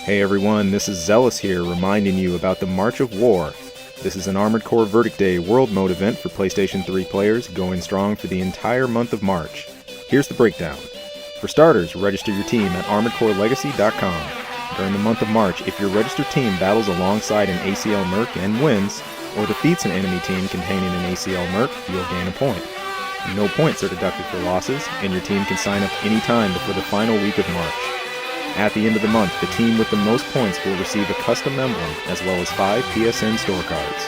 Hey everyone, this is Zealous here reminding you about the March of War. This is an Armored Core Verdict Day World Mode event for PlayStation 3 players going strong for the entire month of March. Here's the breakdown. For starters, register your team at ArmoredCoreLegacy.com. During the month of March, if your registered team battles alongside an ACL Merc and wins, or defeats an enemy team containing an ACL Merc, you'll gain a point. No points are deducted for losses, and your team can sign up anytime before the final week of March. At the end of the month, the team with the most points will receive a custom emblem, as well as 5 PSN store cards.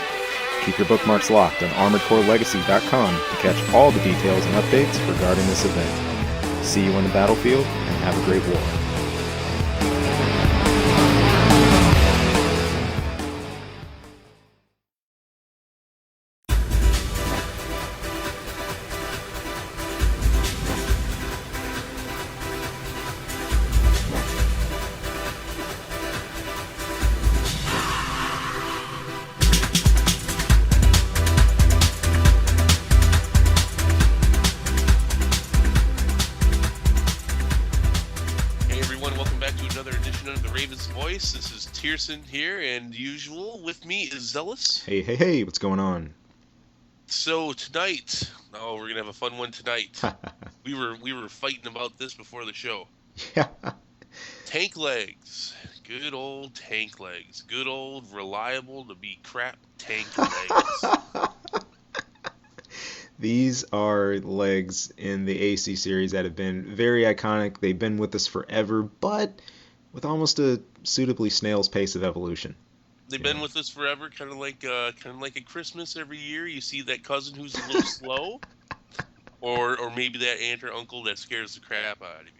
Keep your bookmarks locked on ArmoredCoreLegacy.com to catch all the details and updates regarding this event. See you on the battlefield, and have a great war. Here, and usual with me is Zealous. Hey, what's going on? So tonight, we're gonna have a fun one tonight. we were fighting about this before the show. Yeah. Tank legs, good old tank legs, good old reliable to be crap tank legs. These are legs in the AC series that have been very iconic. They've been with us forever, but with almost a suitably snail's pace of evolution. They've been with us forever, kind of like at Christmas every year. You see that cousin who's a little slow, or maybe that aunt or uncle that scares the crap out of you.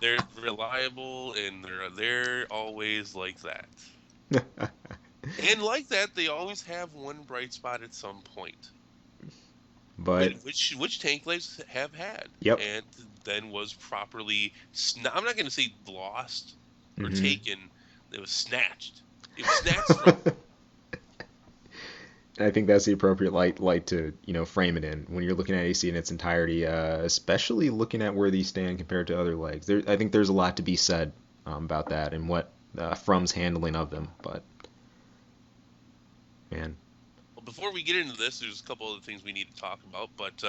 They're reliable, and they're always like that. And like that, they always have one bright spot at some point. But which tank legs have had, yep. And then was properly. I'm not going to say lost or taken. It was snatched. It was snatched from. I think that's the appropriate light to frame it in when you're looking at AC in its entirety, especially looking at where these stand compared to other legs. I think there's a lot to be said about that and what From's handling of them. But man. Well, before we get into this, there's a couple other things we need to talk about. But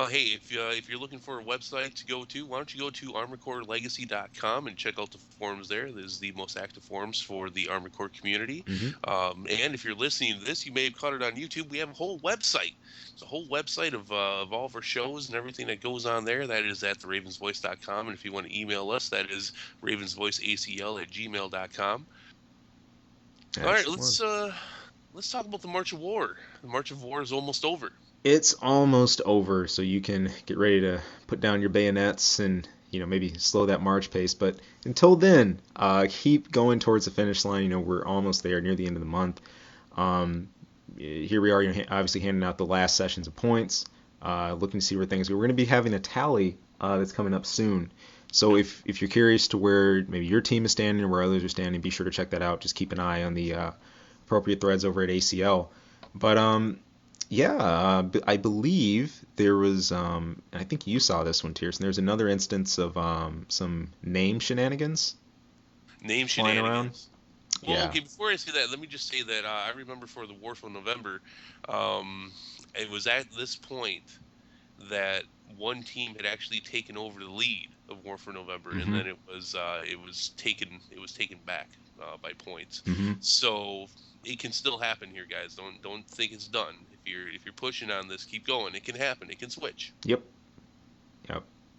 hey, if you're looking for a website to go to, why don't you go to ArmoredCoreLegacy.com and check out the forums there. This is the most active forums for the Armored Core community. And if you're listening to this, you may have caught it on YouTube. We have a whole website. It's a whole website of all of our shows and everything that goes on there. That is at theravensvoice.com. And if you want to email us, that is ravensvoiceacl@gmail.com. All right, let's talk about the March of War. The March of War is almost over. It's almost over, so you can get ready to put down your bayonets and maybe slow that march pace. But until then, keep going towards the finish line. We're almost there, near the end of the month. Here we are, obviously handing out the last sessions of points, looking to see where things go. We're going to be having a tally that's coming up soon. So if you're curious to where maybe your team is standing or where others are standing, be sure to check that out. Just keep an eye on the appropriate threads over at ACL. But I believe there was, I think you saw this one, Tierson. There's another instance of some name shenanigans. Name shenanigans. Around. Well, yeah. Okay, before I say that, let me just say that I remember for the War for November, it was at this point that one team had actually taken over the lead of War for November, and then it was taken back by points. So it can still happen here, guys. Don't think it's done. If you're pushing on this, keep going. It can happen. It can switch. Yep.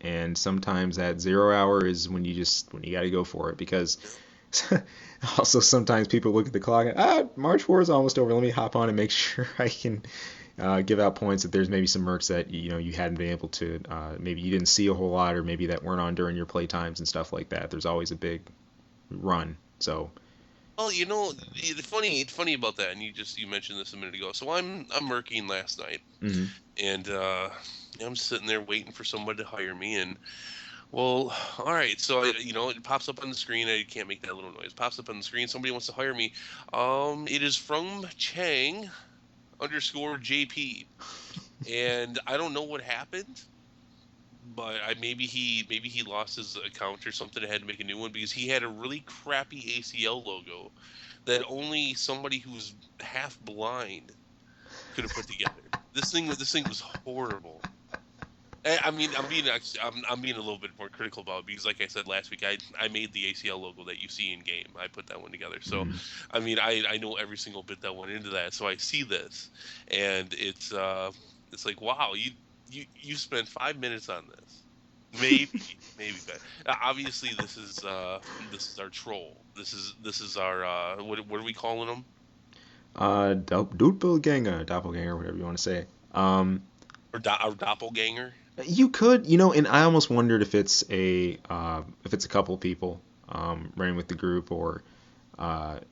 And sometimes that 0 hour is when you got to go for it, because also sometimes people look at the clock and March 4 is almost over. Let me hop on and make sure I can give out points. That there's maybe some mercs that you hadn't been able to, maybe you didn't see a whole lot, or maybe that weren't on during your play times and stuff like that. There's always a big run. So. Well, it's funny about that, and you mentioned this a minute ago. So I'm merking last night, and I'm sitting there waiting for somebody to hire me, and well, all right. So it pops up on the screen. I can't make that little noise. It pops up on the screen. Somebody wants to hire me. It is from Chang _JP, and I don't know what happened, but maybe he lost his account or something and had to make a new one because he had a really crappy ACL logo that only somebody who's half blind could have put together. This thing was horrible. I mean, I'm being a little bit more critical about it because, like I said last week, I made the ACL logo that you see in game. I put that one together. So, Mm. I mean, I know every single bit that went into that. So I see this, and it's like, wow, you spent 5 minutes on this. Maybe, but obviously this is our troll. This is our what are we calling them? Doppelganger, whatever you want to say. Um, Our doppelganger. you could, you know, and I almost wondered if it's a couple people running with the group, or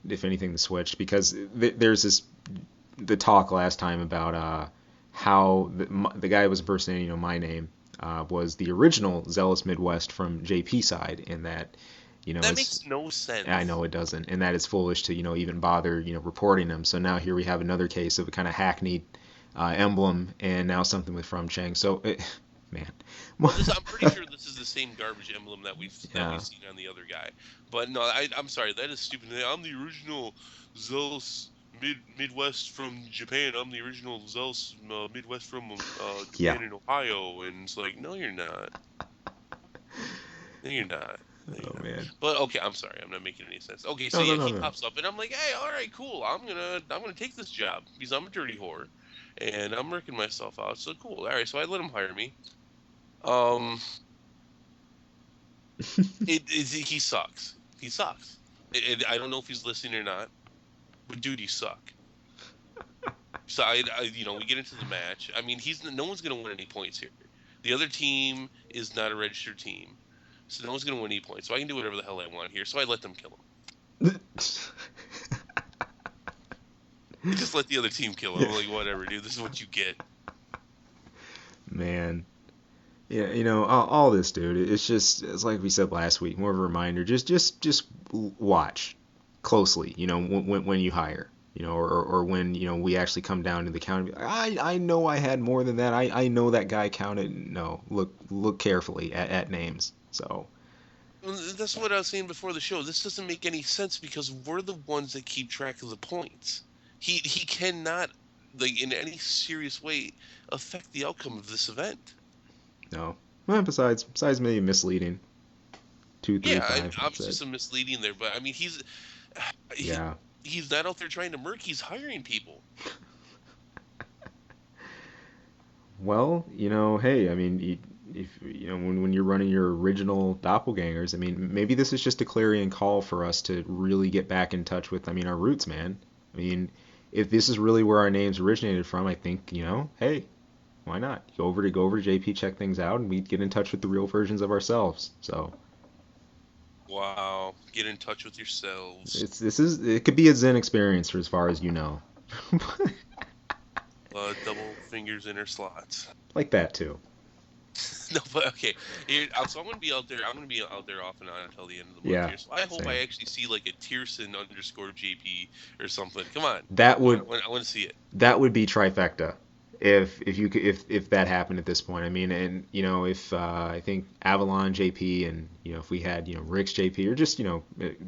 if anything, the switch, because there's the talk last time about how the guy who was impersonating, you know, my name was the original Zealous Midwest from JP side, and that, you know, That it's makes no I sense. know it doesn't, and that it's foolish to, you know, even bother, you know, reporting them. So now here we have another case of a kind of hackneyed emblem, and now something with From Chang. So, man, Well, I'm pretty sure this is the same garbage emblem that we've yeah, seen on the other guy. But no, I'm sorry, that is stupid. I'm the original Zealous Midwest from Japan. I'm the original Zealous Midwest from yeah. Japan and Ohio. And it's like, no, you're not. No, you're not. No, you're Oh not. man, But okay, I'm sorry, I'm not making any sense. Okay, so no, no, yeah, no, he no. pops up, and I'm like, hey, all right, cool. I'm gonna take this job because I'm a dirty whore, and I'm working myself out. So cool. All right, so I let him hire me. Um, he sucks. He sucks. I don't know if he's listening or not, but dude, you suck. So we get into the match. I mean, he's no one's gonna win any points here. The other team is not a registered team, so no one's gonna win any points. So I can do whatever the hell I want here. So I let them kill him. I just let the other team kill him. Yeah, I'm like, whatever, dude. This is what you get. man. Yeah, you know, all this, dude. It's like we said last week. More of a reminder. Just watch closely. You know, when you hire. You know, or when, you know, we actually come down to the count. And be like, I know I had more than that. I know that guy counted. No, look carefully at names. So Well, that's what I was saying before the show. This doesn't make any sense because we're the ones that keep track of the points. He cannot, like, in any serious way affect the outcome of this event. no. Well, besides maybe misleading. Two, three, Yeah, five. That's obviously it. some misleading there, but I mean he, Yeah. he's not out there trying to murk. He's hiring people. Well, you know, hey, I mean, if you know, when you're running your original doppelgangers, I mean, maybe this is just a clarion call for us to really get back in touch with, I mean, our roots, man. I mean, if this is really where our names originated from, I think, you know, hey, why not? Go over to JP, check things out, and we get in touch with the real versions of ourselves. So Wow, get in touch with yourselves. it could be a Zen experience for as far as you know, Double fingers in her slots. like that too. No, but okay. So I'm gonna be out there. I'm gonna be out there off and on until the end of the month Yeah, here. So I hope I same. actually see like a Tierson underscore JP or something. Come on, That I want, would I want, I want to see it. that would be trifecta if you could if that happened at this point. I mean, and you know, if I think Avalon JP, and you know, if we had, you know, Rick's JP, or just, you know,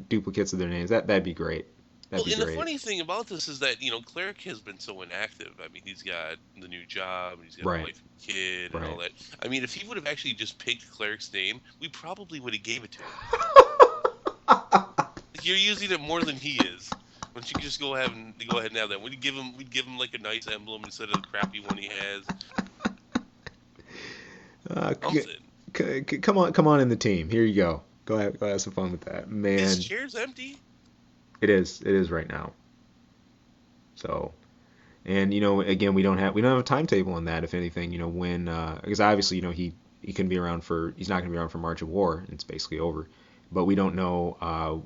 duplicates of their names, that'd be great. That'd Well, be and the great. funny thing about this is that Cleric has been so inactive. I mean, he's got the new job and he's got a Right, wife and kid and all right. that. I mean, if he would have actually just picked Cleric's name, we probably would have gave it to him. Like, you're using it more than he is. Why don't you just go ahead and have that? We'd give him like a nice emblem instead of the crappy one he has. Uh, Something. come on in the team. Here you go. Go have some fun with that, His man. chair's empty. It is right now. So, and you know, again, we don't have a timetable on that. If anything, you know, when because obviously, you know, he can be around for he's not going to be around for March of War. It's basically over, but we don't know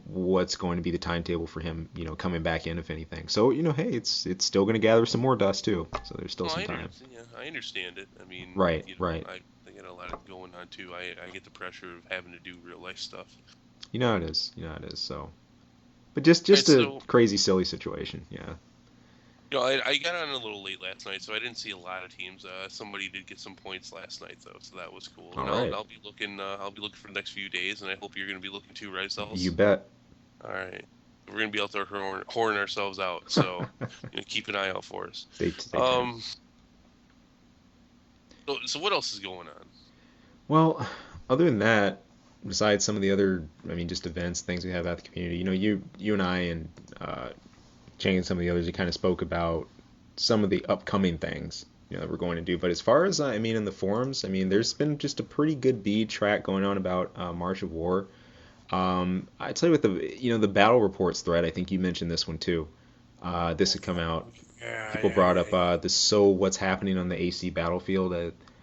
what's going to be the timetable for him, you know, coming back in, if anything. So, you know, hey, it's still going to gather some more dust too. So there's still Well, some time. yeah, I understand it. I mean, Right, right. I got a lot of going on too. I get the pressure of having to do real life stuff. You know how it is. You know how it is. So, but All right, just a so crazy silly situation. Yeah. I got on a little late last night, so I didn't see a lot of teams. Somebody did get some points last night though, so that was cool. All And right. I'll be looking. I'll be looking for the next few days, and I hope you're going to be looking too, right, You Zells? bet. All right. We're going to be out there whoring ourselves out, so keep an eye out for us. Stay tuned. Um. So what else is going on? Well, other than that, besides some of the other, I mean, just events, things we have at the community, you and I and Chang and some of the others, you kind of spoke about some of the upcoming things, that we're going to do. But as far as I mean, in the forums, I mean, there's been just a pretty good bead track going on about March of War. I tell you what, the battle reports thread. I think you mentioned this one too. This had come out. People brought up the what's happening on the AC battlefield.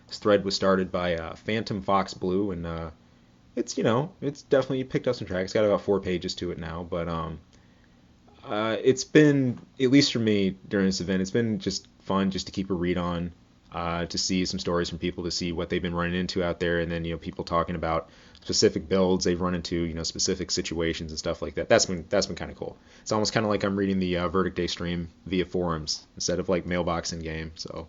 This thread was started by Phantom Fox Blue, and it's definitely picked up some track. It's got about 4 pages to it now, but it's been, at least for me during this event, it's been just fun just to keep a read on, to see some stories from people, to see what they've been running into out there, and then people talking about specific builds they've run into, specific situations and stuff like that. That's been kind of cool. It's almost kind of like I'm reading the Verdict Day stream via forums instead of like mailbox in game. So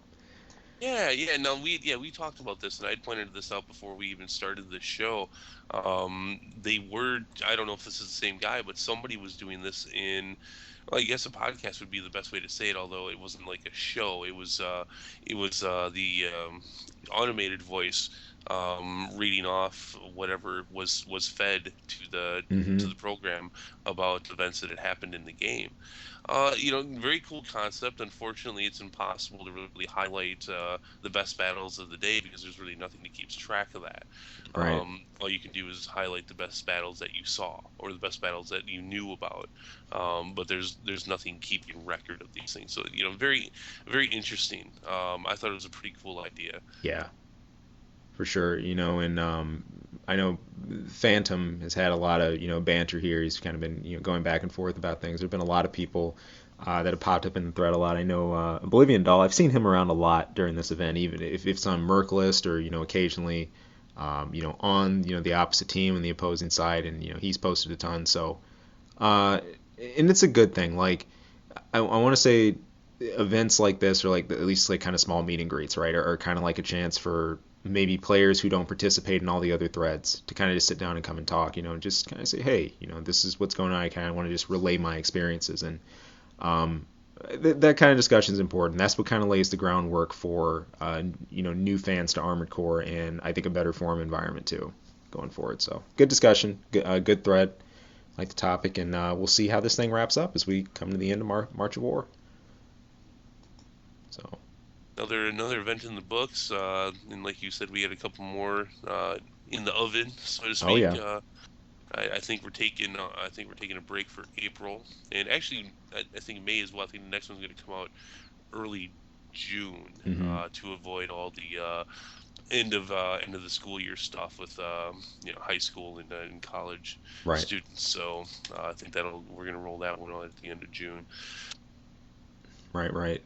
Yeah. No, we talked about this, and I pointed this out before we even started the show. They were, I don't know if this is the same guy, but somebody was doing this in, well, I guess a podcast would be the best way to say it, although it wasn't like a show. It was the automated voice reading off whatever was fed to hmm the program about events that had happened in the game. Very cool concept. Unfortunately, it's impossible to really highlight the best battles of the day because there's really nothing that keeps track of that. right. All you can do is highlight the best battles that you saw or the best battles that you knew about. But there's nothing keeping record of these things. So very very interesting. I thought it was a pretty cool idea. Yeah, for sure. And I know Phantom has had a lot of banter here. He's kind of been going back and forth about things. There've been a lot of people that have popped up in the thread a lot. I know Oblivion Doll. I've seen him around a lot during this event, even if it's on Merc list or occasionally on the opposite team and the opposing side, and he's posted a ton. So and it's a good thing. Like I want to say events like this, or like at least like kind of small meet and greets, right, are kind of like a chance for maybe players who don't participate in all the other threads to kind of just sit down and come and talk, and just kind of say, hey, this is what's going on. I kind of want to just relay my experiences, and um, that kind of discussion is important. That's what kind of lays the groundwork for new fans to Armored Core, and I think a better forum environment too going forward. So good discussion, good thread, like the topic, and we'll see how this thing wraps up as we come to the end of March of War. So Another event in the books, and like you said, we had a couple more in the oven, so to oh speak. yeah. I think we're taking a break for April, and actually, I think May as well. I think the next one's going to come out early June, hmm to avoid all the end of the school year stuff with high school and college Right. students. So I think that'll we're going to roll that one out at the end of June. Right.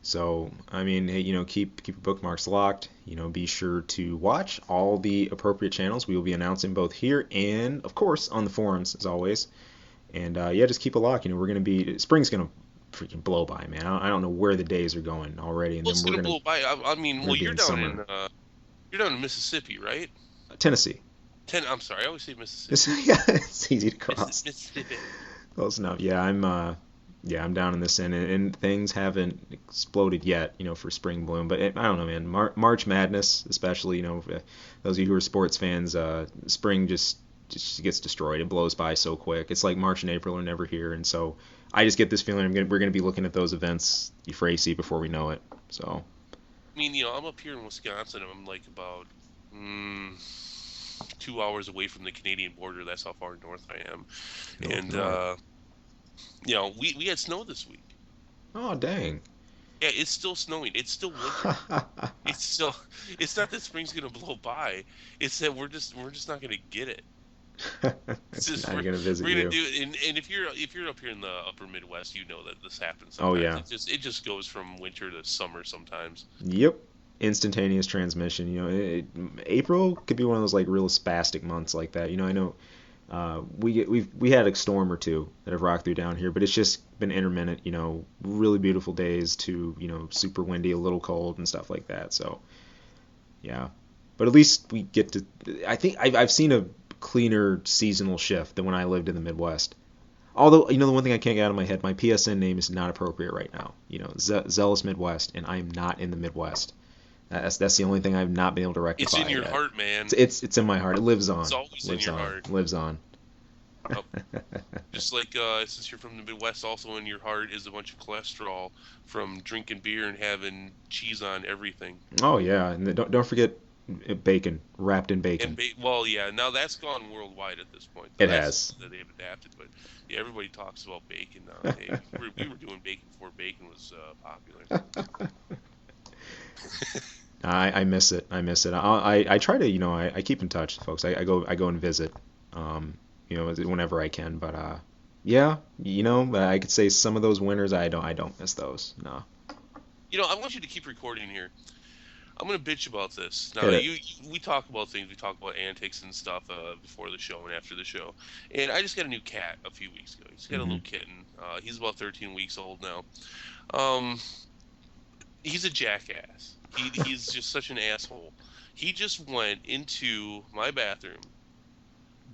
So, I mean, hey, keep your bookmarks locked. Be sure to watch all the appropriate channels. We will be announcing both here and, of course, on the forums as always. And yeah, just keep a lock. We're gonna be spring's gonna freaking blow by, man. I don't know where the days are going already, and Well, then it's we're going to gonna blow by. I mean, we're gonna well, be in summer. you're down in Mississippi, right? Tennessee. I'm sorry, I always say It's, Mississippi. yeah, it's easy to cross. Mississippi. Close enough. Yeah, I'm down in this end, and things haven't exploded yet, for spring bloom. But I don't know, man. March Madness, especially, for those of you who are sports fans, spring just gets destroyed. It blows by so quick. It's like March and April are never here, and so I just get this feeling we're gonna be looking at those events for AC before we know it. So I mean, I'm up here in Wisconsin. And I'm like about 2 hours away from the Canadian border. That's how far north I am. And north. we had snow this week. Oh dang. Yeah, it's still snowing. It's still winter. It's still. It's not that spring's gonna blow by. It's that we're just not gonna get it. It's It's just not we're gonna visit we're gonna you. do it. And if you're up here in the upper Midwest, you know that this happens Oh sometimes. yeah. It just goes from winter to summer sometimes. Yep. Instantaneous transmission. April could be one of those like real spastic months like that. I know We had a storm or two that have rocked through down here, but it's just been intermittent. Really beautiful days to super windy, a little cold and stuff like that. So yeah, but at least we get to. I think I've seen a cleaner seasonal shift than when I lived in the Midwest. Although, the one thing I can't get out of my head, my PSN name is not appropriate right now. Zealous Midwest, and I am not in the Midwest. That's the only thing I've not been able to rectify. It's in your yet. heart, man. It's in my heart. It lives on. It's always in your heart. Lives on. Oh. Just like since you're from the Midwest, also in your heart is a bunch of cholesterol from drinking beer and having cheese on everything. Oh yeah, and don't forget bacon, wrapped in bacon. Well, yeah, now that's gone worldwide at this point. It has. That they've adapted, but yeah, everybody talks about bacon nowadays. we were doing bacon before bacon was popular. I miss it. I try to, I keep in touch, folks. I go and visit, whenever I can. But yeah, I could say some of those winters I don't miss those. No. I want you to keep recording here. I'm gonna bitch about this. Now, Hit we talk about things. We talk about antics and stuff before the show and after the show. And I just got a new cat a few weeks ago. He's got a little kitten. He's about 13 weeks old now. He's a jackass. He's just such an asshole. He just went into my bathroom,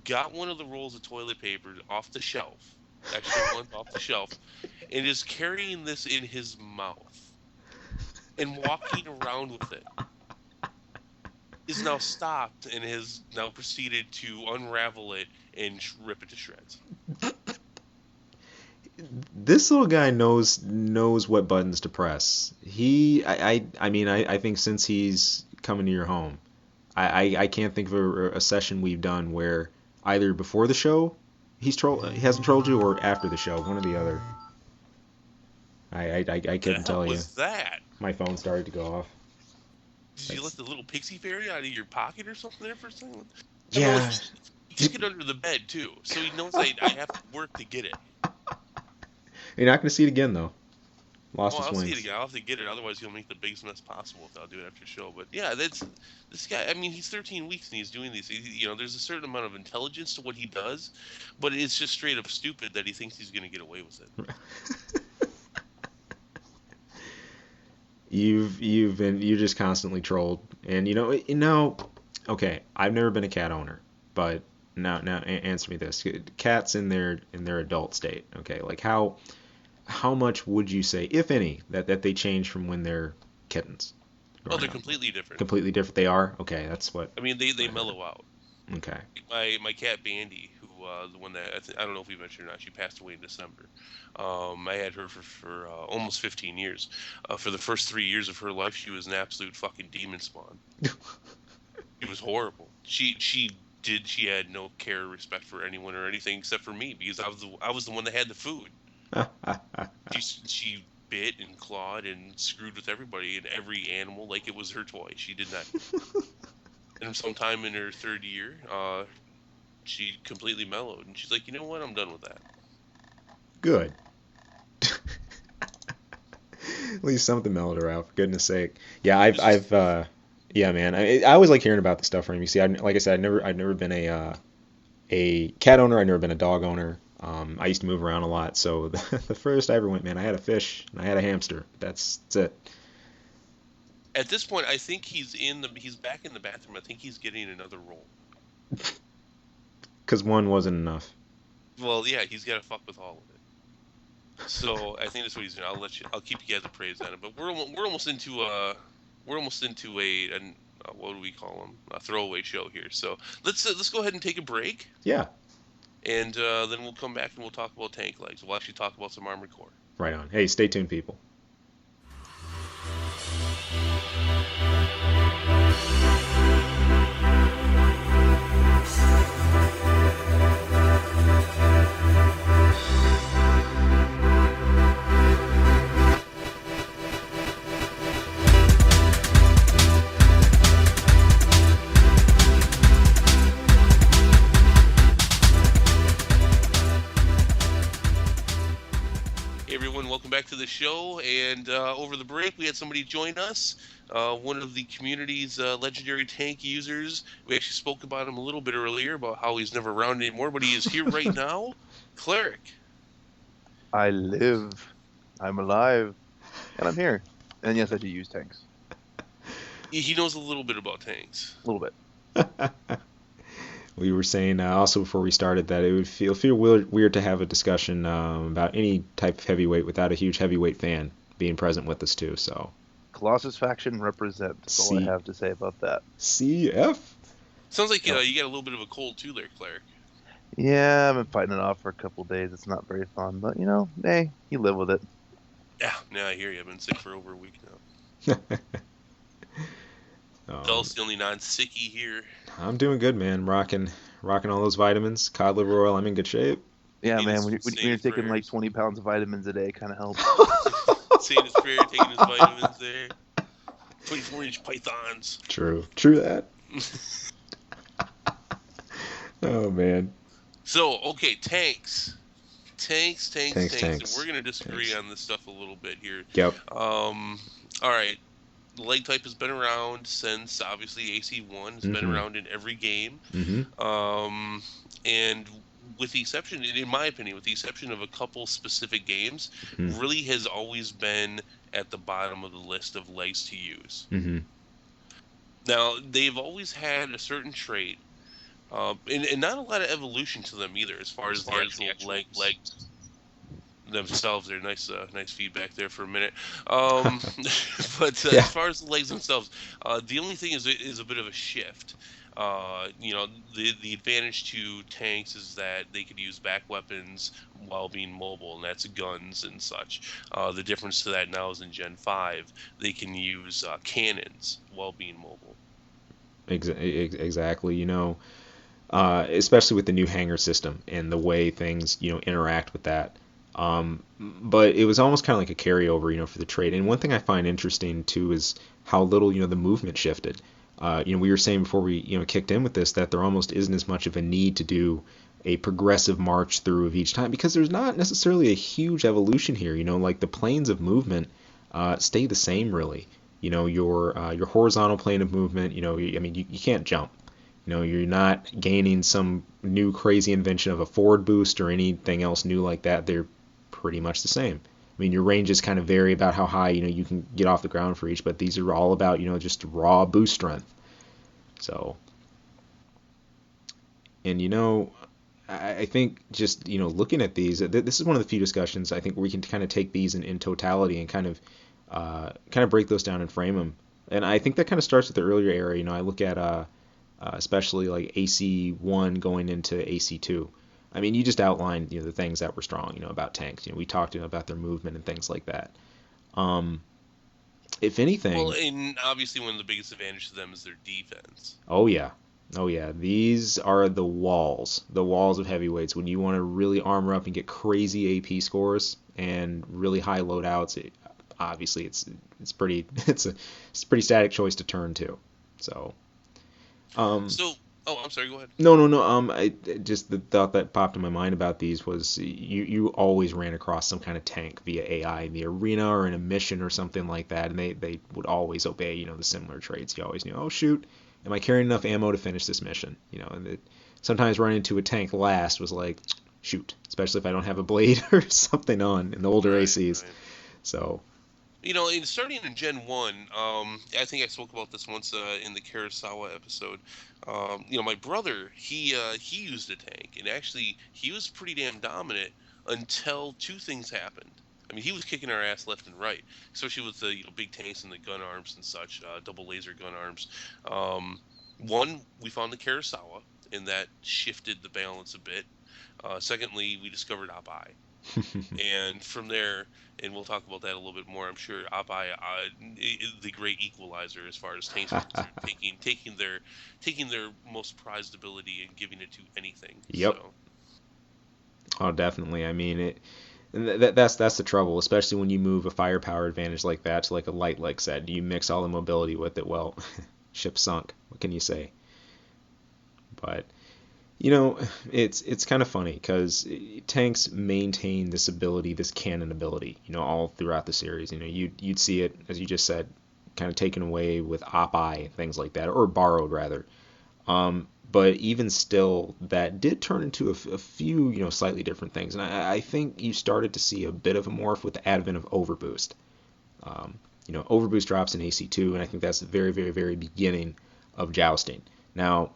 got one of the rolls of toilet paper off the shelf, actually one off the shelf, and is carrying this in his mouth and walking around with it. Is now stopped and has now proceeded to unravel it and rip it to shreds. This little guy knows what buttons to press. I think since he's coming to your home, I can't think of a session we've done where either before the show he hasn't trolled you, or after the show, one or the other. I couldn't tell you. What was that? My phone started to go off. Did you let the little pixie fairy out of your pocket or something there for a second? Yeah. He took it under the bed too, so he knows I have to work to get it. You're not going to see it again, though. Lost his I'll wings. see it again. I'll have to get it. Otherwise, he'll make the biggest mess possible if I'll do it after the show. But yeah, this guy. I mean, he's 13 weeks and he's doing these. There's a certain amount of intelligence to what he does, but it's just straight up stupid that he thinks he's going to get away with it. You're just constantly trolled, and okay, I've never been a cat owner, but now answer me this: cats in their adult state, okay, like how much would you say, if any, that they change from when they're kittens? Oh, they're completely different. Completely different. They are? Okay, that's what. I mean, they mellow out. Okay. My cat Bandy, who the one that I don't know if we mentioned or not, she passed away in December. I had her for almost 15 years. For the first 3 years of her life, she was an absolute fucking demon spawn. It was horrible. She had no care or respect for anyone or anything except for me, because I was the one that had the food. She bit and clawed and screwed with everybody and every animal like it was her toy. She did not. And sometime in her third year, she completely mellowed, and she's like, you know what? I'm done with that. Good. At least something mellowed her out, for goodness sake. Yeah, yeah, man. I always like hearing about this stuff from you. See, like I said, I've never been a cat owner. I've never been a dog owner. I used to move around a lot, so the furthest I ever went, man, I had a fish and I had a hamster. That's it. At this point, I think he's back in the bathroom. I think he's getting another roll. Because one wasn't enough. Well, yeah, he's got to fuck with all of it. So I think that's what he's doing. I'll keep you guys appraised on it. But we're almost into a what do we call them? A throwaway show here. So let's go ahead and take a break. Yeah. And then we'll come back and we'll talk about tank legs. We'll actually talk about some Armored Core. Right on. Hey, stay tuned, people. everyone. Welcome back to the show. And over the break, we had somebody join us, one of the community's legendary tank users. We actually spoke about him a little bit earlier about how he's never around anymore, but he is here right now. Cleric. I live. I'm alive. And I'm here. And yes, I do use tanks. He knows a little bit about tanks. A little bit. We were saying also before we started that it would feel weird to have a discussion about any type of heavyweight without a huge heavyweight fan being present with us too. So Colossus faction represent. That's all I have to say about that. CF. Sounds like you got a little bit of a cold too there, Cleric. Yeah, I've been fighting it off for a couple days. It's not very fun, but hey, you live with it. Yeah, I hear you. I've been sick for over a week now. Dell's the only non-sicky here. I'm doing good, man. Rocking all those vitamins. Cod liver oil. I'm in good shape. Yeah, man. When you're taking like 20 pounds of vitamins a day, it kind of helps. Saying his prayer, taking his vitamins there. 24-inch pythons. True that. Oh man. So okay, tanks. And we're gonna disagree on this stuff a little bit here. Yep. All right. The leg type has been around since obviously AC1 has been around in every game. And with the exception, in my opinion, with the exception of a couple specific games, really has always been at the bottom of the list of legs to use. Now, they've always had a certain trait, and not a lot of evolution to them either, as far as the actual legs themselves. They're nice feedback there for a minute. But as far as the legs themselves, the only thing is a bit of a shift. The advantage to tanks is that they could use back weapons while being mobile, and that's guns and such. The difference to that now is in Gen 5, they can use cannons while being mobile. Exactly. Especially with the new hanger system and the way things interact with that. But it was almost kind of like a carryover, for the trade. And one thing I find interesting too is how little, the movement shifted. We were saying before we, kicked in with this that there almost isn't as much of a need to do a progressive march through of each time because there's not necessarily a huge evolution here. Like the planes of movement stay the same really. Your horizontal plane of movement. You can't jump. You're not gaining some new crazy invention of a forward boost or anything else new like that. They're pretty much the same. Your ranges kind of vary about how high you can get off the ground for each, but these are all about just raw boost strength. So, and I think just looking at these, this is one of the few discussions I think where we can kind of take these in totality and kind of break those down and frame them. And I think that kind of starts with the earlier era. I look at especially like AC1 going into AC2. You just outlined the things that were strong about tanks. We talked about their movement and things like that. If anything, well, and obviously one of the biggest advantages to them is their defense. Oh yeah. These are the walls of heavyweights. When you want to really armor up and get crazy AP scores and really high loadouts, obviously it's a pretty static choice to turn to. So. Oh, I'm sorry. Go ahead. No. I just the thought that popped in my mind about these was you always ran across some kind of tank via AI in the arena or in a mission or something like that, and they would always obey the similar traits. You always knew, oh shoot, am I carrying enough ammo to finish this mission? And sometimes running into a tank last was like, shoot, especially if I don't have a blade or something on in the older ACs. Right. So. Starting in Gen 1, I think I spoke about this once in the Karasawa episode. My brother, he used a tank, and actually he was pretty damn dominant until two things happened. He was kicking our ass left and right, especially with the big tanks and the gun arms and such, double laser gun arms. One, we found the Karasawa, and that shifted the balance a bit. Secondly, we discovered Abai. And from there, and we'll talk about that a little bit more, I'm sure Abai is the great equalizer as far as tanks are concerned, taking their most prized ability and giving it to anything. Yep. So. Oh, definitely. That's the trouble, especially when you move a firepower advantage like that to like a light leg set. You mix all the mobility with it. Well, ship sunk. What can you say? But You know, it's kind of funny because tanks maintain this ability, this cannon ability, all throughout the series. You'd see it, as you just said, kind of taken away with Op-Eye, things like that, or borrowed rather. But even still, that did turn into a few, slightly different things. And I think you started to see a bit of a morph with the advent of Overboost. Overboost drops in AC2, and I think that's the very, very, very beginning of jousting. Now,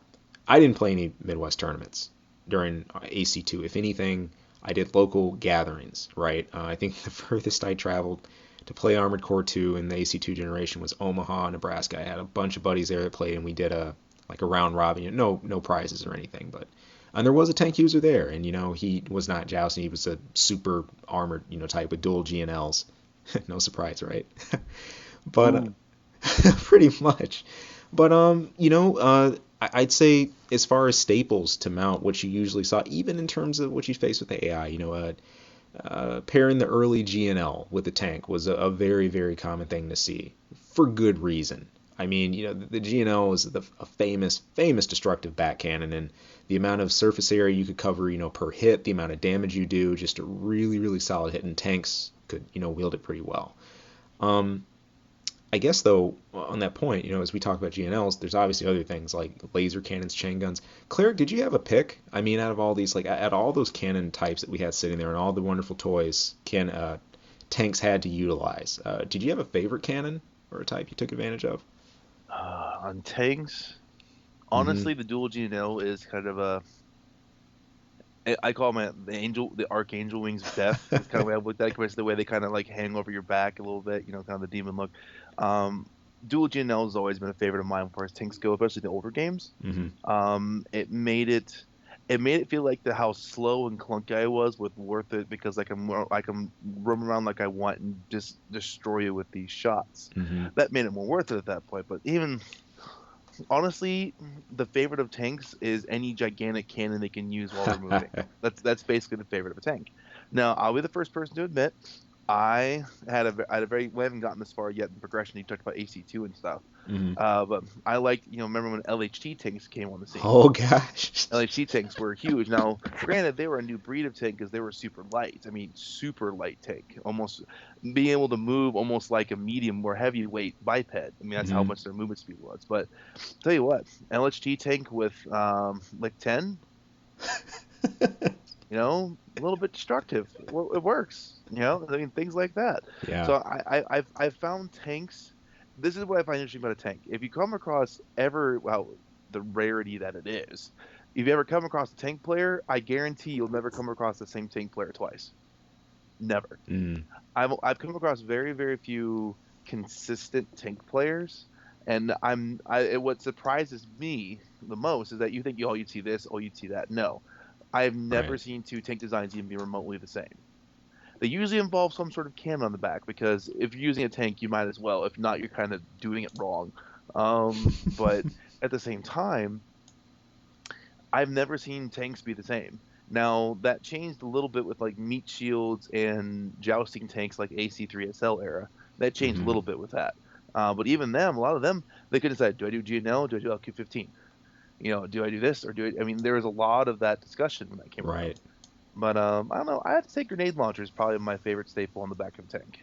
I didn't play any Midwest tournaments during AC2. If anything, I did local gatherings, right? I think the furthest I traveled to play Armored Core 2 in the AC2 generation was Omaha, Nebraska. I had a bunch of buddies there that played, and we did a round robin. No prizes or anything, but and there was a tank user there, and he was not jousting. He was a super armored type with dual GNLs. No surprise, right? But pretty much. But I'd say as far as staples to mount, what you usually saw, even in terms of what you face with the AI, pairing the early GNL with the tank was a very, very common thing to see for good reason. I mean, the GNL is a famous destructive back cannon, and the amount of surface area you could cover, per hit, the amount of damage you do, just a really, really solid hit, and tanks could, wield it pretty well. I guess, though, on that point, as we talk about GNLs, there's obviously other things like laser cannons, chain guns. Cleric, did you have a pick? I mean, out of all these, out of all those cannon types that we had sitting there and all the wonderful toys tanks had to utilize, did you have a favorite cannon or a type you took advantage of? On tanks, Mm-hmm. honestly, the dual GNL is kind of I call them the Archangel Wings of Death. It's kind of the way I looked at it, because the way they kind of like hang over your back a little bit, kind of the demon look. Um, Dual GNL has always been a favorite of mine as far as tanks go, especially the older games. Mm-hmm. It made it feel like how slow and clunky I was with worth it, because I can roam around like I want and just destroy you with these shots. Mm-hmm. That made it more worth it at that point. But even honestly, the favorite of tanks is any gigantic cannon they can use while they're moving. That's basically the favorite of a tank. Now, I'll be the first person to admit I had a very we haven't gotten this far yet in progression. You talked about AC2 and stuff, Mm-hmm. but I liked, remember when LHT tanks came on the scene? Oh gosh. LHT tanks were huge. Now, granted, they were a new breed of tank because they were super light. I mean, super light tank, almost being able to move almost like a medium or heavyweight biped. I mean, that's how Mm-hmm. much their movement speed was. But tell you what, LHT tank with like 10, a little bit destructive. Well, it works. I mean, things like that. Yeah. So I've found tanks. This is what I find interesting about a tank. If you come across the rarity that it is, if you ever come across a tank player, I guarantee you'll never come across the same tank player twice. Never. Mm. I've come across very, very few consistent tank players, and what surprises me the most is that you think, oh, you'd see this, oh, you'd see that. No, I've never Right. seen two tank designs even be remotely the same. They usually involve some sort of cannon on the back, because if you're using a tank, you might as well. If not, you're kind of doing it wrong. But at the same time, I've never seen tanks be the same. Now, that changed a little bit with like meat shields and jousting tanks like AC3SL era. That changed a Mm-hmm. little bit with that. But even them, a lot of them, they could decide, do I do GNL? Do I do LQ15? Do I do this or do I mean, there was a lot of that discussion when that came around. Right. But I don't know. I have to say grenade launcher is probably my favorite staple on the back of a tank.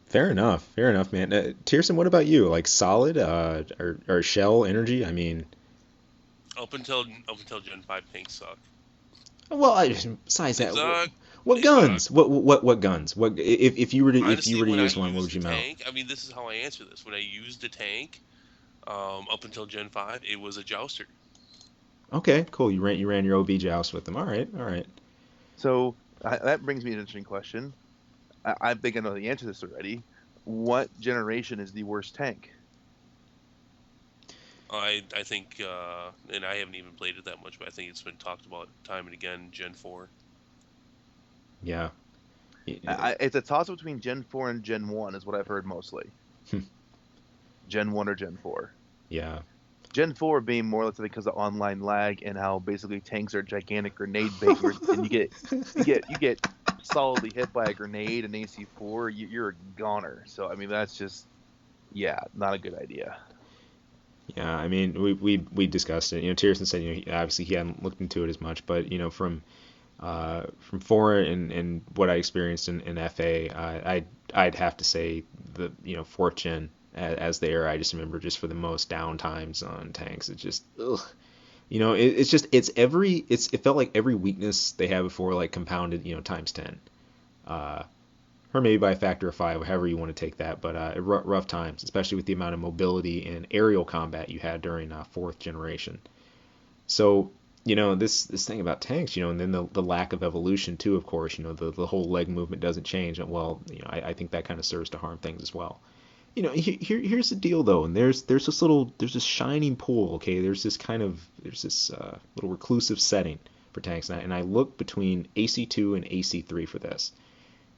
Fair enough. Fair enough, man. Tierson, what about you? Like solid, or shell energy? I mean, Up until Gen 5 tanks suck. well, besides They that, suck. what They suck. guns? What guns? What if you were Honestly, to when I use one, what would used you the mount? tank, I mean, this is how I answer this. When I used the tank, up until Gen 5, it was a jouster. Okay, cool. You ran your OB joust with them. All right, all right. So that brings me to an interesting question. I think I know the answer to this already. What generation is the worst tank? I think, and I haven't even played it that much, but I think it's been talked about time and again. Gen 4. Yeah. It's a toss between Gen 4 and Gen 1, is what I've heard mostly. Gen 1 or Gen 4. Yeah. Gen 4 being more, let's say, because of online lag and how basically tanks are gigantic grenade bait, and you get solidly hit by a grenade in AC4, you're a goner. So I mean, that's just, yeah, not a good idea. Yeah, I mean, we discussed it. Tierson said, obviously he hadn't looked into it as much, but from four and what I experienced in FA, I'd have to say the fourth gen as the era I just remember just for the most down times on tanks. It's just ugh. It's just it felt like every weakness they had before like compounded times 10. Uh, or maybe by a factor of five, however you want to take that. But rough times, especially with the amount of mobility and aerial combat you had during fourth generation. So this thing about tanks, and then the lack of evolution too, of course, the whole leg movement doesn't change. Well, I think that kind of serves to harm things as well. Here's the deal though, and there's this shining pool. Okay, there's this little reclusive setting for tanks, and I look between AC2 and AC3 for this.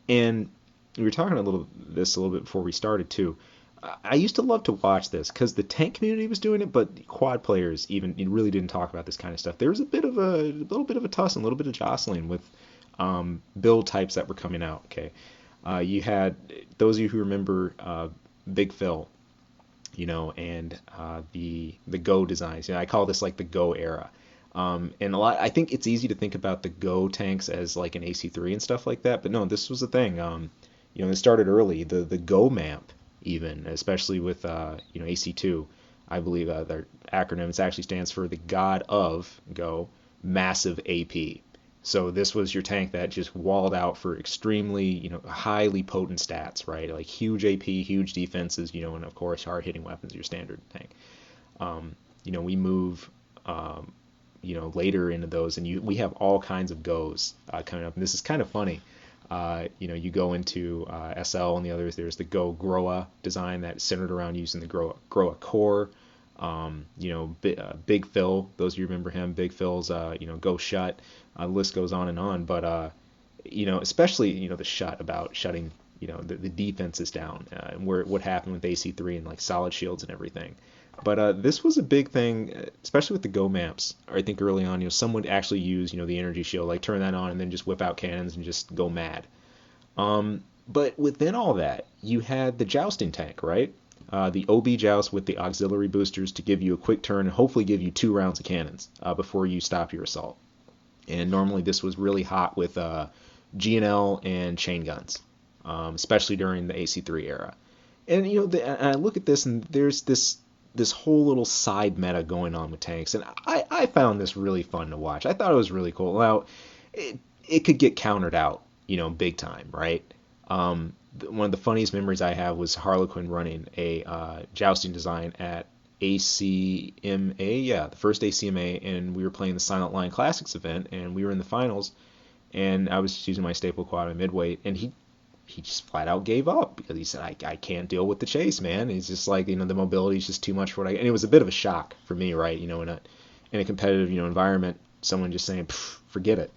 And we were talking a little bit before we started too. I used to love to watch this because the tank community was doing it, but quad players even really didn't talk about this kind of stuff. There was a little bit of a tussle, a little bit of jostling with build types that were coming out. Okay, you had those of you who remember Big Phil, and the Go designs. I call this like the Go era. And I think it's easy to think about the Go tanks as like an AC3 and stuff like that, but no, this was the thing. It started early. The Go map, even, especially with AC2, I believe their acronym. It actually stands for the God of Go, Massive AP. So this was your tank that just walled out for extremely, highly potent stats, right? Like huge AP, huge defenses, and of course hard hitting weapons, your standard tank. We move later into those, and we have all kinds of goes coming up. And this is kind of funny. You go into SL and the others. There's the Go Groa design that's centered around using the Groa core. Big Phil. Those of you remember him. Big Phil's Go Shut. The list goes on and on. But especially the shut about shutting the defenses down and what happened with AC3 and like solid shields and everything. But this was a big thing, especially with the Go maps. I think early on, some would actually use, the energy shield, like turn that on and then just whip out cannons and just go mad. But within all that, you had the jousting tank, right? The OB joust with the auxiliary boosters to give you a quick turn and hopefully give you 2 rounds of cannons before you stop your assault. And normally this was really hot with GNL and chain guns, especially during the AC3 era. And I look at this and there's this whole little side meta going on with tanks, and I found this really fun to watch. I thought it was really cool. Now, it could get countered out, big time, right? One of the funniest memories I have was Harlequin running a jousting design at ACMA, yeah, the first ACMA, and we were playing the Silent Line Classics event, and we were in the finals, and I was using my staple quad at midweight, and he just flat out gave up because he said, I can't deal with the chase, man. He's just like, the mobility is just too much for what and it was a bit of a shock for me, right? In a competitive, environment, someone just saying, forget it.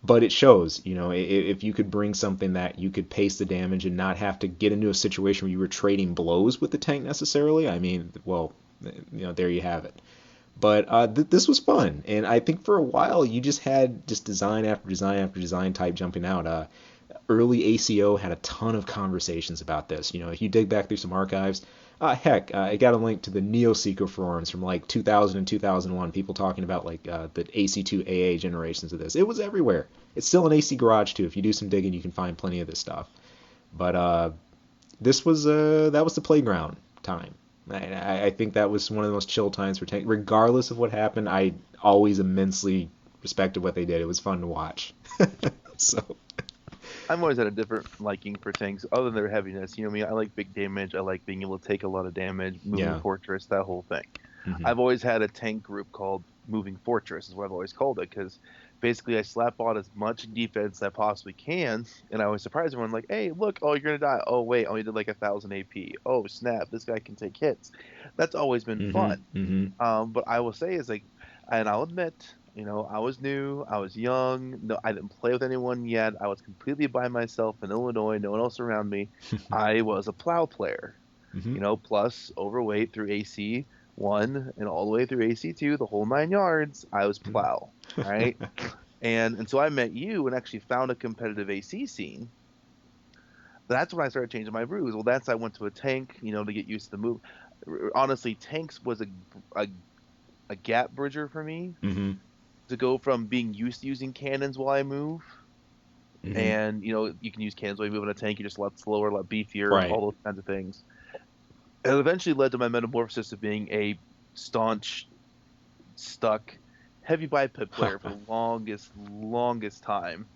But it shows, if you could bring something that you could pace the damage and not have to get into a situation where you were trading blows with the tank necessarily. I mean, well, there you have it. But this was fun. And I think for a while you just had just design after design after design type jumping out. Early ACO had a ton of conversations about this. If you dig back through some archives, heck, I got a link to the NeoSeeker forums from like 2000 and 2001, people talking about like the AC2 AA generations of this. It was everywhere. It's still in AC Garage too. If you do some digging, you can find plenty of this stuff. But that was the playground time. I think that was one of the most chill times for tank. Regardless of what happened, I always immensely respected what they did. It was fun to watch. So. I've always had a different liking for tanks, other than their heaviness. I like big damage. I like being able to take a lot of damage, moving fortress, that whole thing. Mm-hmm. I've always had a tank group called Moving Fortress, is what I've always called it, because basically I slap on as much defense as I possibly can, and I always surprise everyone, like, hey, look, oh, you're going to die. Oh, wait, only did like 1,000 AP. Oh, snap, this guy can take hits. That's always been fun. Mm-hmm. But I will say is like, and I'll admit, I was new, I was young, no, I didn't play with anyone yet, I was completely by myself in Illinois, no one else around me. I was a plow player, plus overweight through AC1 and all the way through AC2, the whole 9 yards, I was plow, right? and so I met you and actually found a competitive AC scene. That's when I started changing my brews. Well, I went to a tank, to get used to the move. Honestly, tanks was a, a gap bridger for me Mm-hmm. to go from being used to using cannons while I move, Mm-hmm. and you can use cannons while you move in a tank. You just a lot slower, a lot beefier, Right. all those kinds of things. It eventually led to my metamorphosis of being a staunch, stuck, heavy biped player for the longest time.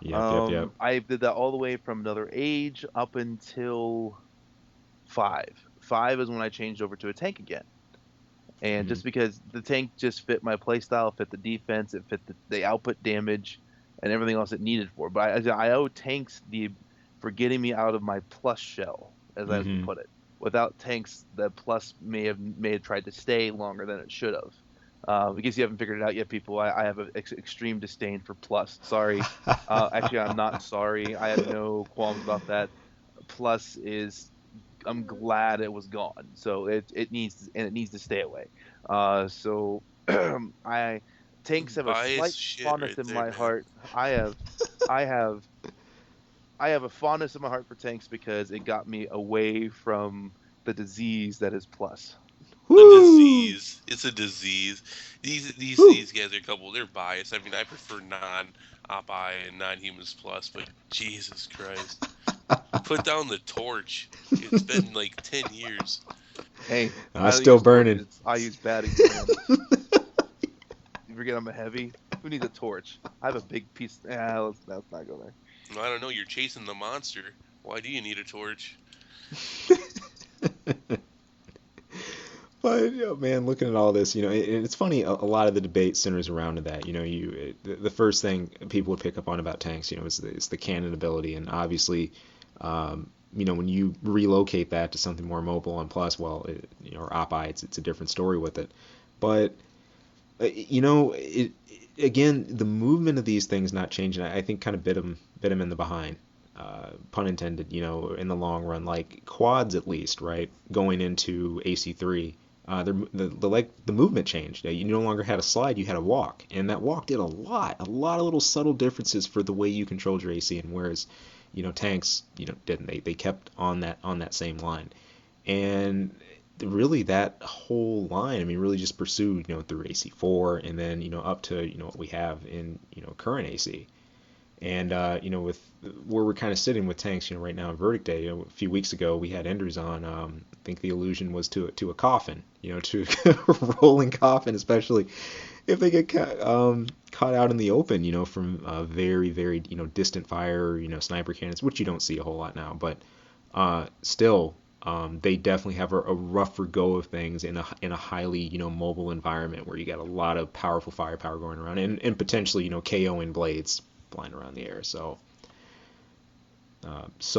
Yep. Yep. Yep. I did that all the way from another age up until five. Five is when I changed over to a tank again. And Mm-hmm. just because the tank just fit my playstyle, fit the defense, it fit the output damage, and everything else it needed for. But I owe tanks for getting me out of my plus shell, as we Mm-hmm. put it. Without tanks, the plus may have tried to stay longer than it should have. In case you haven't figured it out yet, people, I have an extreme disdain for plus. Sorry. Actually, I'm not sorry. I have no qualms about that. Plus is I'm glad it was gone. So it needs to stay away. So I tanks have a slight Biased shit fondness right in there, my man. heart. I have I have a fondness in my heart for tanks because it got me away from the disease that is plus. A Woo! disease. It's a disease. Woo! These guys are a couple. They're biased. I mean, I prefer non-op-I and non-humans plus, but Jesus Christ, put down the torch. It's been like 10 years. Hey, I don't Still use burning. torches. I use batting rams. You forget I'm a heavy? Who needs a torch? I have a big piece. Let's not go there. I don't know. You're chasing the monster. Why do you need a torch? But man, looking at all this, it's funny. A lot of the debate centers around to that. The first thing people would pick up on about tanks, is the cannon ability, and obviously, when you relocate that to something more mobile on plus, well, or op-I, it's a different story with it. But again, the movement of these things not changing, I think, kind of bit them in the behind. Pun intended, in the long run, like quads at least, right? Going into AC3, the movement changed. You no longer had a slide, you had a walk, and that walk did a lot of little subtle differences for the way you controlled your AC. And whereas, tanks, didn't. They kept on that same line, and really that whole line, I mean, really just pursued, through AC4 and then, up to, what we have in, current AC. And, with where we're kind of sitting with tanks, right now in Verdict Day, a few weeks ago we had Enders on. I think the allusion was to a coffin, to a rolling coffin, especially if they get caught out in the open, from very, very, distant fire, sniper cannons, which you don't see a whole lot now, but still, they definitely have a rougher go of things in a highly mobile environment where you got a lot of powerful firepower going around and potentially KOing blades flying around the air. So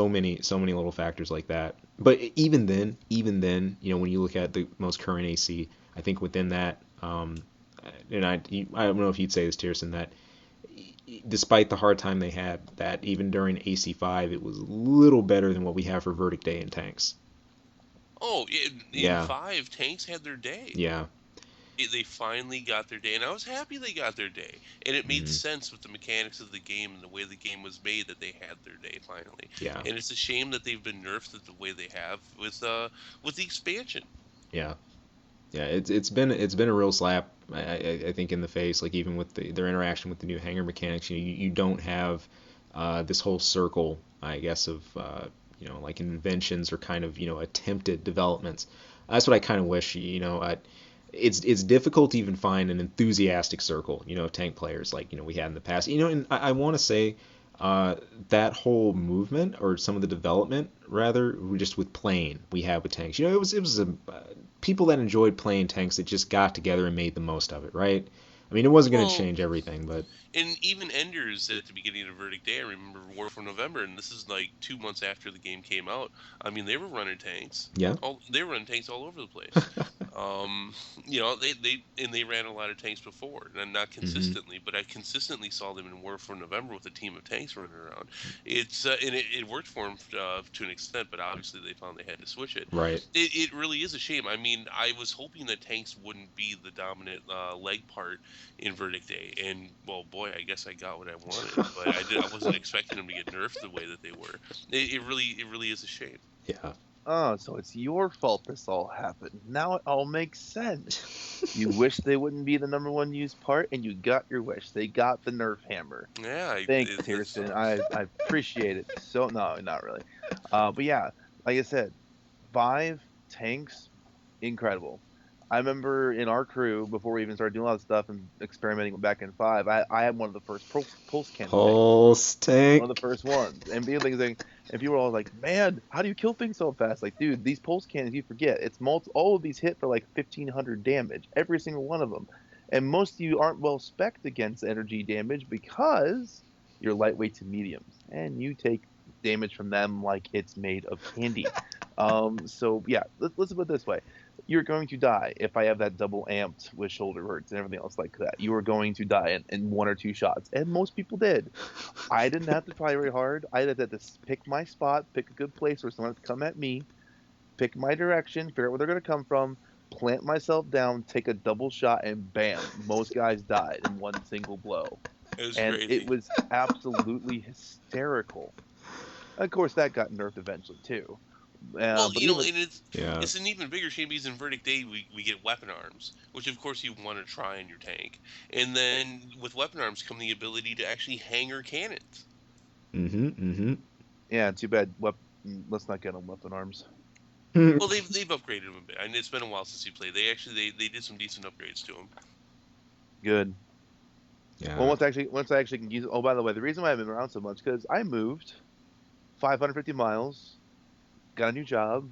many little factors like that. But even then, when you look at the most current AC, I think within that, and I don't know if you'd say this, Tierson, that despite the hard time they had, that even during AC5, it was a little better than what we have for Verdict Day in tanks. Oh, in Yeah, five, tanks had their day. yeah, They finally got their day, and I was happy they got their day. And it made mm, sense with the mechanics of the game and the way the game was made that they had their day finally. yeah, And it's a shame that they've been nerfed the way they have with the expansion. yeah, yeah. It's been a real slap. I think in the face. Like even with their interaction with the new hanger mechanics, you don't have this whole circle, I guess, of like inventions or kind of attempted developments. That's what I kind of wish. It's difficult to even find an enthusiastic circle, of tank players like we had in the past. And I want to say that whole movement or some of the development rather just with playing we had with tanks. It was people that enjoyed playing tanks that just got together and made the most of it, right? I mean, it wasn't going to Well, change everything, but and even Enders at the beginning of Verdict Day, I remember War for November, and this is like 2 months after the game came out. I mean, they were running tanks. yeah. They were running tanks all over the place. Um, they ran a lot of tanks before, and not Hmm. consistently, but I consistently saw them in War for November with a team of tanks running around. And it worked for them to an extent, but obviously they found they had to switch it. Right. It really is a shame. I mean, I was hoping that tanks wouldn't be the dominant leg part in Verdict Day, and well, boy, I guess I got what I wanted, but I wasn't expecting them to get nerfed the way that they were. It really is a shame. Yeah. Oh, so it's your fault this all happened. Now it all makes sense. You wish they wouldn't be the number one used part, and you got your wish. They got the Nerf hammer. Yeah, Thanks, that Tiersten. sucks. I appreciate it. So no, not really. But yeah, like I said, 5 tanks, incredible. I remember in our crew before we even started doing a lot of stuff and experimenting back in 5. I had one of the first pulse cannon tanks, Pulse one of the tank. first ones. And people think, and people were all like, "Man, how do you kill things so fast?" Like, dude, these pulse cannons, you forget, it's all of these hit for like 1,500 damage, every single one of them. And most of you aren't well spec'd against energy damage because you're lightweight to mediums, and you take damage from them like it's made of candy. So yeah, let's put it this way: you're going to die if I have that double amped with shoulder hurts and everything else like that. You are going to die in 1 or 2 shots, and most people did. I didn't have to try very hard. I had to pick my spot, pick a good place where someone has to come at me, pick my direction, figure out where they're going to come from, plant myself down, take a double shot, and bam, most guys died in one single blow. It was And it crazy. was absolutely hysterical. Of course, that got nerfed eventually too. Well, But even and Yeah. it's an even bigger shame because in Verdict A we get weapon arms, which of course you want to try in your tank, and then with weapon arms come the ability to actually hanger cannons. yeah, too bad. Let's not get on weapon arms. Well, they've upgraded them a bit, and it's been a while since you played. They did some decent upgrades to them. Good. Well, Yeah. once I actually can use. Oh, by the way, the reason why I've been around so much because I moved 550 miles, got a new job,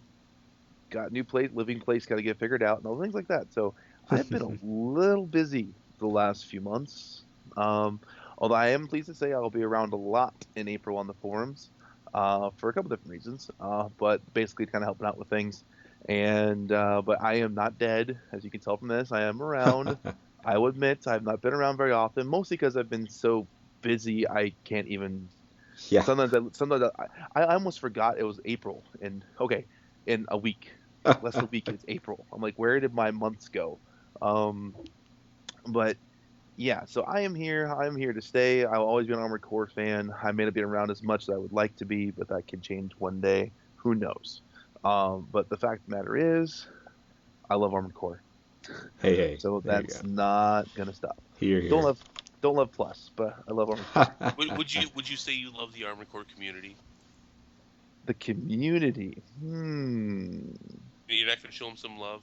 got a new place, living place, got to get figured out, and all things like that. So I've been a little busy the last few months. Um, Although I am pleased to say I'll be around a lot in April on the forums, for a couple different reasons. But basically, kind of helping out with things. And but I am not dead, as you can tell from this. I am around. I will admit I've not been around very often, mostly because I've been so busy I can't even. Yeah. I almost forgot it was April. And okay, in a week, less than a week, it's April. I'm like, where did my months go? Um, but yeah, so I am here. I am here to stay. I'll always be an Armored Core fan. I may not be around as much as I would like to be, but that could change one day. Who knows? But the fact of the matter is, I love Armored Core, Hey, hey. so There you that's not gonna stop. go. Here, Don't here. love, don't love Plus, but I love Armored Core. Would you say you love the Armored Core community? The community. You're not going to show them some love.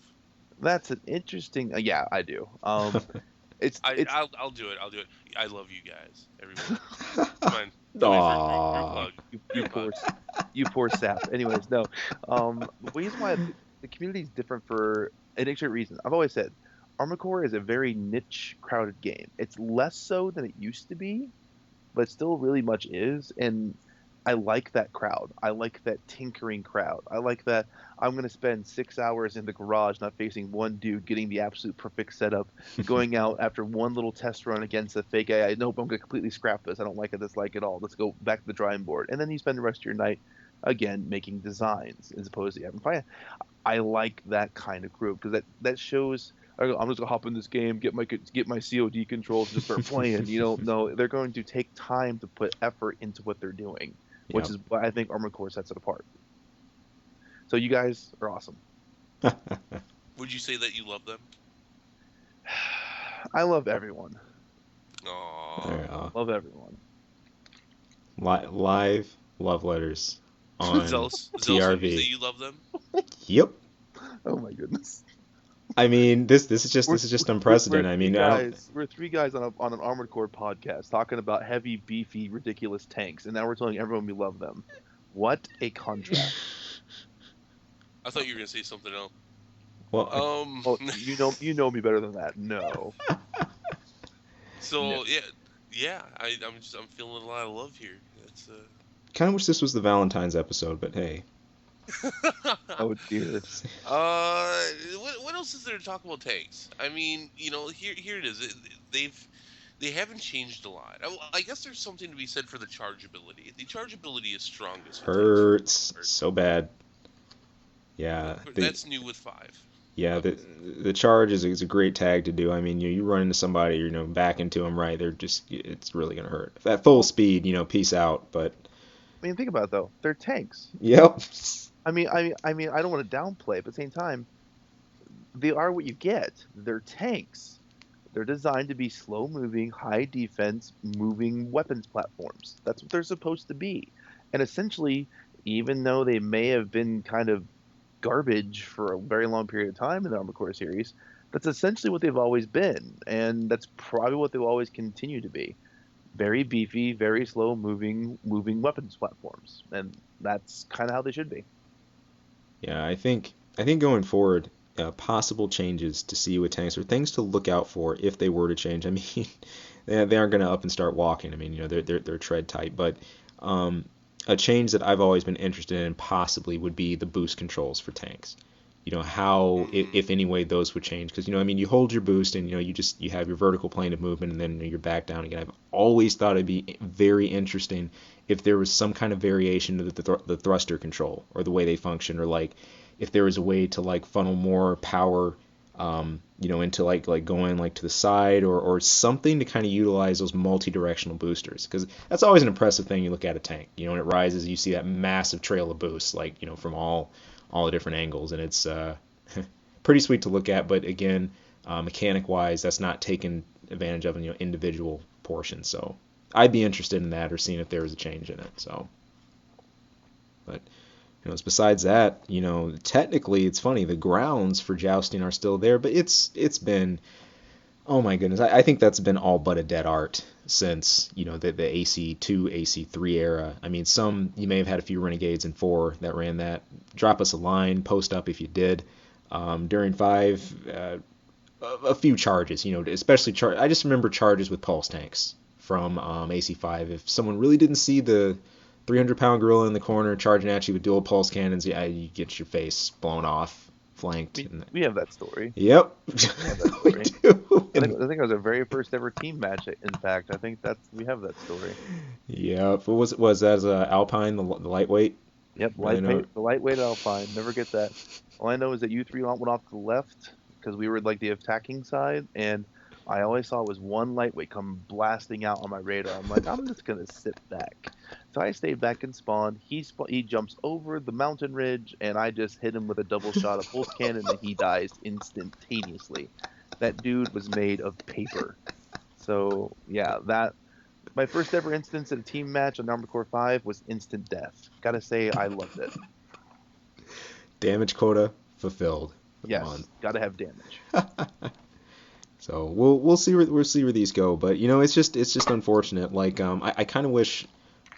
That's an interesting. Yeah, I do. It's I'll do it. I'll do it. I love you guys, everyone. Come on, do it for group Aw. hug. you Group hug. you poor sap. Anyways, no. The reason why the community is different for an extra reason. I've always said Armored Core is a very niche, crowded game. It's less so than it used to be, but still really much is. And I like that crowd. I like that tinkering crowd. I like that I'm going to spend 6 hours in the garage not facing one dude, getting the absolute perfect setup, going out after one little test run against a fake AI. Nope, I'm going to completely scrap this. I don't like it, dislike it all. Let's go back to the drawing board. And then you spend the rest of your night, again, making designs as opposed to having fun. I like that kind of group because that shows. I'm just gonna hop in this game, get my COD controls, and just start playing. No, they're going to take time to put effort into what they're doing, which Yep. is why I think Armored Core sets it apart. So you guys are awesome. Would you say that you love them? I love everyone. Aww. There you go. Love everyone. Live love letters on Zealous, would you say TRV. you love them? Yep. Oh my goodness. I mean, this is just We're unprecedented. I three mean, I don't. guys. We're 3 guys on an Armored Core podcast talking about heavy, beefy, ridiculous tanks, and now we're telling everyone we love them. What a contrast. I thought you were gonna say something else. Well, Oh, you know me better than that. No. No. So yeah. I'm feeling a lot of love here. That's kind of wish this was the Valentine's episode, but hey. Oh dear. what else is there to talk about tanks? I mean, here it is. They haven't changed a lot. I guess there's something to be said for the chargeability. The chargeability is strongest with tanks. Hurts so bad. Yeah, That's new with 5. the charge is a great tag to do. I mean, you run into somebody, back into them, right? It's really gonna hurt. At full speed, peace out. But I mean, think about it though. They're tanks. yep, I don't want to downplay, but at the same time, they are what you get. They're tanks. They're designed to be slow moving, high defense, moving weapons platforms. That's what they're supposed to be. And essentially, even though they may have been kind of garbage for a very long period of time in the Armored Core series, that's essentially what they've always been. And that's probably what they'll always continue to be. Very beefy, very slow moving weapons platforms. And that's kind of how they should be. Yeah, I think going forward, possible changes to see with tanks or things to look out for if they were to change. I mean, they aren't going to up and start walking. I mean, they're tread tight, but a change that I've always been interested in possibly would be the boost controls for tanks. How, if any way, those would change. Because, I mean, you hold your boost and, you have your vertical plane of movement and then you're back down again. I've always thought it'd be very interesting if there was some kind of variation to the thruster control or the way they function, or like if there was a way to like funnel more power, into like going like to the side, or something to kind of utilize those multi-directional boosters. Because that's always an impressive thing. You look at a tank, when it rises, you see that massive trail of boosts, like, from all the different angles, and it's pretty sweet to look at. But again, mechanic wise, that's not taken advantage of in individual portions. So I'd be interested in that, or seeing if there was a change in it. So, but besides that, technically it's funny, the grounds for jousting are still there, but it's been, oh my goodness, I think that's been all but a dead art since the AC2, AC3 era. I mean, you may have had a few Renegades in 4 that ran that. Drop us a line, post up if you did. During 5, a few charges, especially I just remember charges with pulse tanks from AC5. If someone really didn't see the 300-pound gorilla in the corner charging at you with dual pulse cannons, you get your face blown off, flanked. We have that story. Yep. We have that story. We do. I think it was our very first ever team match. In fact, I think we have that story. Yeah. What was that? As Alpine, the lightweight? Yep, the lightweight Alpine. Never get that. All I know is that you three went off to the left because we were like the attacking side, and I always saw was one lightweight come blasting out on my radar. I'm like, I'm just gonna sit back. So I stayed back and spawned. He jumps over the mountain ridge, and I just hit him with a double shot of pulse cannon, and he dies instantaneously. That dude was made of paper. So yeah, my first ever instance at a team match on Armored Core 5 was instant death. Gotta say, I loved it. Damage quota fulfilled. Yes, gotta have damage. So we'll see where these go, but it's just unfortunate. Like I kind of wish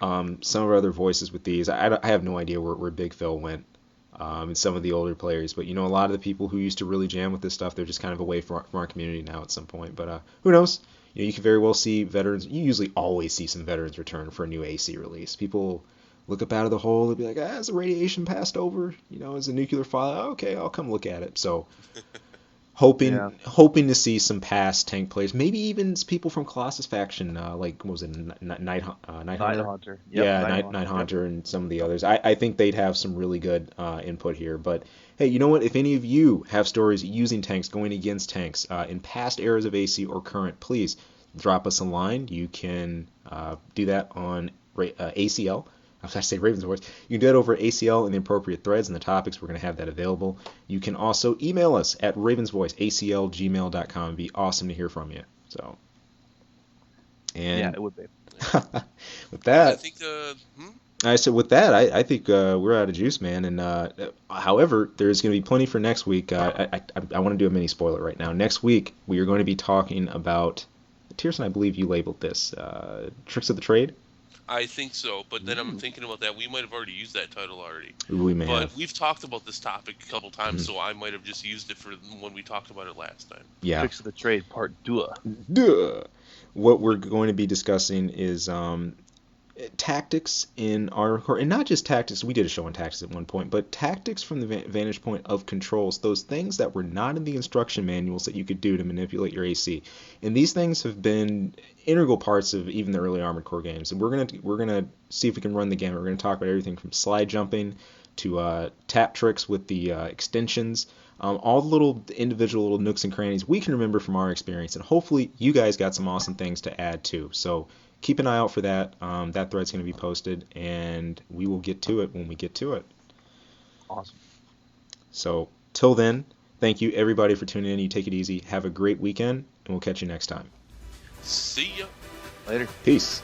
some of our other voices with these. I have no idea where Big Phil went, and some of the older players, but a lot of the people who used to really jam with this stuff, they're just kind of away from our community now at some point. But who knows? You can very well see veterans. You usually always see some veterans return for a new AC release. People look up out of the hole and be like, has the radiation passed over? Is a nuclear file? Okay, I'll come look at it. So. Hoping to see some past tank players, maybe even people from Colossus faction, like what was it, Night Hunter? Yep, yeah, Night Hunter, and some of the others. I think they'd have some really good input here. But hey, you know what? If any of you have stories using tanks, going against tanks in past eras of AC or current, please drop us a line. You can do that on ACL. I say Ravens Voice. You can do that over at ACL in the appropriate threads and the topics. We're going to have that available. You can also email us at ravensvoiceacl@gmail.com. It'd be awesome to hear from you. So, and yeah, it would be. With that, I think. I said with that, I think we're out of juice, man. And however, there's going to be plenty for next week. I want to do a mini spoiler right now. Next week, we are going to be talking about. Tierson, I believe you labeled this Tricks of the Trade. I think so, but then I'm thinking about that. We might have already used that title already. We may have. But we've talked about this topic a couple times, so I might have just used it for when we talked about it last time. Yeah. Tricks of the Trade, Part 2. Duh. What we're going to be discussing is tactics in Armored Core, and not just tactics. We did a show on tactics at one point, but tactics from the vantage point of controls, those things that were not in the instruction manuals that you could do to manipulate your AC. And these things have been integral parts of even the early Armored Core games. And we're gonna see if we can run the gamut. We're gonna talk about everything from slide jumping to tap tricks with the extensions. All the little individual little nooks and crannies we can remember from our experience, and hopefully you guys got some awesome things to add too. So keep an eye out for that. That thread's going to be posted, and we will get to it when we get to it. Awesome. So till then, thank you everybody for tuning in. You take it easy. Have a great weekend, and we'll catch you next time. See ya. Later. Peace.